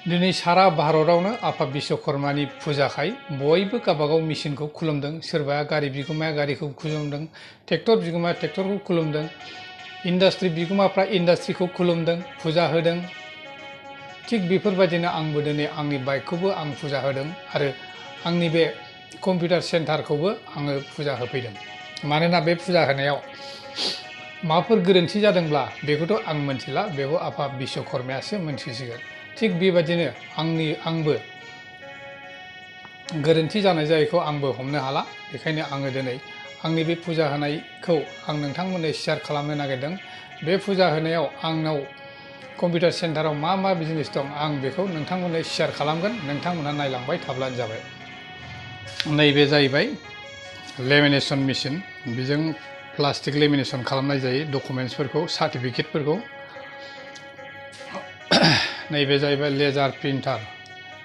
दिनै सारा भारतावनो आफा बिश्वकर्मानि फुजाखाय बयबो गावबागाव मिशिनखौ खुलुमदों। सोरबाया गारि बिगोमाया गारिखौ खुलुमदों, ट्रेक्टर बिगोमाया ट्रेक्टरखौ खुलुमदों, इन्डास्ट्रि बिगोमाफ्रा इन्डास्ट्रिखौ खुलुमदों, फुजा होदों। थिग बेफोरबायदिनो आंबो दिनै आंनि बाइकखौबो आं फुजा होदों आरो आंनि बे कम्पिउटार सेन्टारखौबो आङो फुजा होफैदों। मानोना बे फुजा होनायाव माबाफोर गोरोन्थि जादोंब्ला बेखौथ' आं मोनथिला, बेखौ आफा बिश्वकर्मायासो मोनथिसिगोन। थिग बेबायदिनो आंबो गोरोन्थि जानाय जायैखौ आंबो हमनो हाला। बेखायनो आङो दिनै आंनि बे फुजा होनायखौ आं नोंथांमोननो शेयार खालामनो नागिरदों। बे फुजा होनायाव आंनाव कम्पिउटार सेन्टाराव मा मा बिजनेस दं आं बेखौ नोंथांमोननो शेयार खालामगोन। नोंथांमोनहा नायलांबाय थाब्लानो जाबाय। नैबे जाहैबाय लेमिनेसन मेसिन। बेजों प्लास्टिक लेमिनेसन खालामनाय जायो डकुमेन्ट्सफोरखौ, सार्टिफिकेटफोरखौ। नैबे जाहैबाय लेजार प्रिन्टार।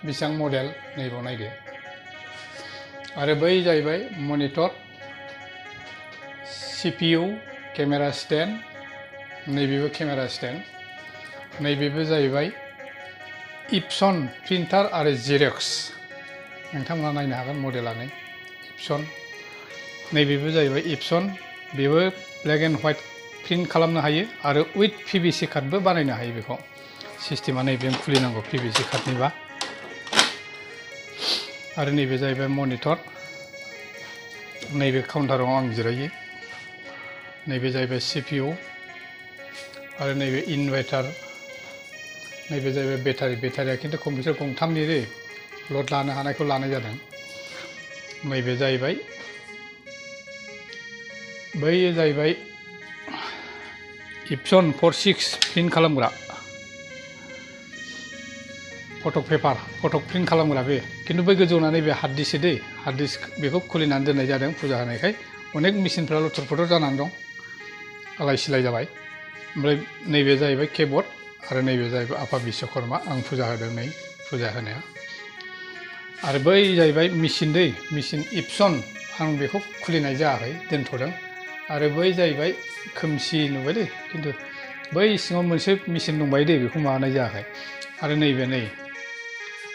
बेसेबां मडेल नैबाव नायदो। आरो बै जाहैबाय मनिटर, CPU, केमेरा स्टेन्ड। नैबेबो केमेरा स्टेन्ड। नैबेबो जाहैबाय इप्सन प्रिन्टार आरो जेरक्स। नोंथांमोना नायनो हागोन मडेलानो इप्सन। नैबेबो जाहैबाय इप्सन। बेबो ब्लेक एन्ड व्हाइट प्रिन्ट खालामनो हायो आरो उइथ PVC कार्डबो बानायनो हायो। बेखौ सिस्टेमा नैबेजों खुलिनांगौ PVC कार्डनिबा। आरो नैबे जाहैबाय मनिटर। नैबे काउन्टाराव आं जिरायो। नैबे जाहैबाय CPU आरो नैबे इनभार्टार। नैबे जाहैबाय बेटारि। बेटारिया खिन्थु कम्पिउटार गंथामनि लड लानो हानायखौ लानाय जादों। नैबे जाहैबाय बैयो जाहैबाय इप्सन 46 प्रिन्ट खालामग्रा फटक पेपार, फटक प्रिन्ट खालामग्रा बे। खिन्थु बै गोजौना नैबे हार्ड डिस्क दै, हार्ड डिस्क बेखौ खुलिनानै दोननाय जादों फुजा होनायखाय। अनेक मेसिनफ्रा लथर फथर जानानै दं, आलाय सिलाय जाबाय। ओमफ्राय नैबे जाहैबाय केबर्ड आरो नैबे जाहैबाय आफा बिश्वकर्मा आं फुजा होदों नै फुजा होनाया। आरो बै जाहैबाय मेसिन दै, मेसिन इप्सन। आं बेखौ खुलिनाय जायाखै, दोनथ'दों। आरो बै जाहैबाय खोमसि नुबाय दै, खिन्थु बै सिङाव मोनसे मेसिन दंबायो दै, बेखौ माबानाय जायाखै। आरो नैबे नै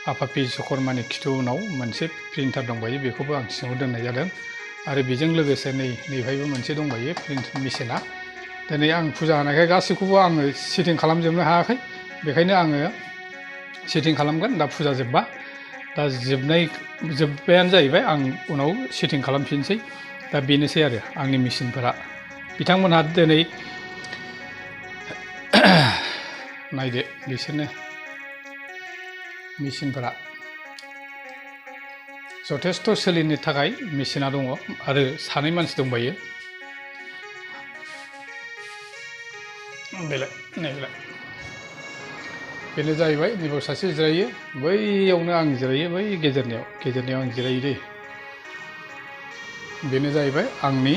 आफा बिश्वकर्मानि खिथु उनाव मोनसे प्रिन्टार दंबायो, बेखौबो आं सिङाव दोननाय जादों। आरो बेजों लोगोसे नैहायबो मोनसे दंबायो प्रिन्ट मेसिना। दिनै आं फुजा होनायखाय गासैखौबो आङो सेटिं खालामजोबनो हायाखै। बेखायनो आङो सेटिं खालामगोन दा फुजा जोब्बा। दा जोब्बायानो जाहैबाय, आं उनाव सेटिं खालामफिनसै। दा बेनोसै आरो आंनि मेसिनफोरा। बिथांमोनहा दिनै नायदो बिसोरनो मेसिनफोरा जथेस्थ' सोलिनो थाखाय मेसिना दङ। आरो सानै मानसि दंबायो। बेलाय नैबेलाय बेनो जाहैबाय। नैबाव सासे जिरायो, बैयावनो आं जिरायो, बै गेजेरनियाव आं जिरायो दै। बेनो जाहैबाय आंनि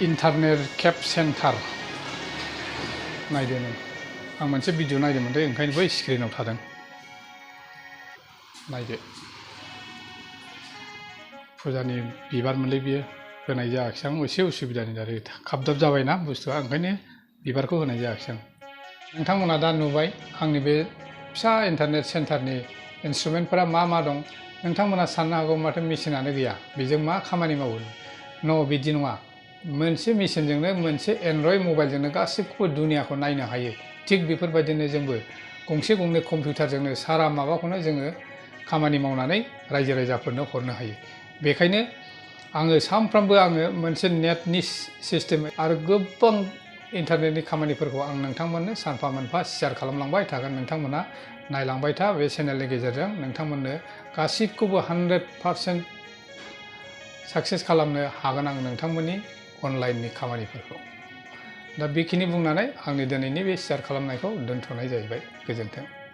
इन्टारनेट केप सेन्टार। नायदो नों, आं मोनसे भिडिअ नायदोंमोन दै, ओंखायनो बै स्क्रिनाव थादों। नायदो फुजानि बिबारमोनलै बियो, होनाय जायाखिसै आं एसे उसुबिदानि दारै। खाबदाब जाबायना बुस्थुआ, ओंखायनो बिबारखौ होनाय जायाखिसै आं। नोंथांमोना दा नुबाय आंनि बे फिसा इन्टारनेट सेन्टारनि इन्सट्रुमेन्टफोरा मा मा दं। नोंथांमोना साननो हागौ माथो मेसिनानो गैया, बेजों मा खामानि मावो। न' बिदि नङा। मोनसे मेसिनजोंनो, मोनसे एन्ड्रइड मबाइलजोंनो गासैखौबो दुनियाखौ नायनो हायो। थिग बेफोरबायदिनो जोंबो गंसे गंनै कम्पिउटारजोंनो सारा माबाखौनो जोङो खामानि मावनानै रायजो राजाफोरनो हरनो हायो। बेखायनो आङो सानफ्रामबो मोनसे नेटनि सिस्टेम आरो गोबां इन्टारनेटनि खामानिफोरखौ आं नोंथांमोननो सानफा मोनफा शेयार खालामलांबाय थागोन। नोंथांमोना नायलांबाय था। बे चेनेलनि गेजेरजों नोंथांमोननो गासिबखौबो 100% साक्सेस खालामनो हागोन आं नोंथांमोननि अनलाइननि खामानिफोरखौ। दा बेखिनि बुंनानै आंनि दिनैनि बे शेयार खालामनायखौ दोनथ'नाय जाहैबाय। गोजोन्थों।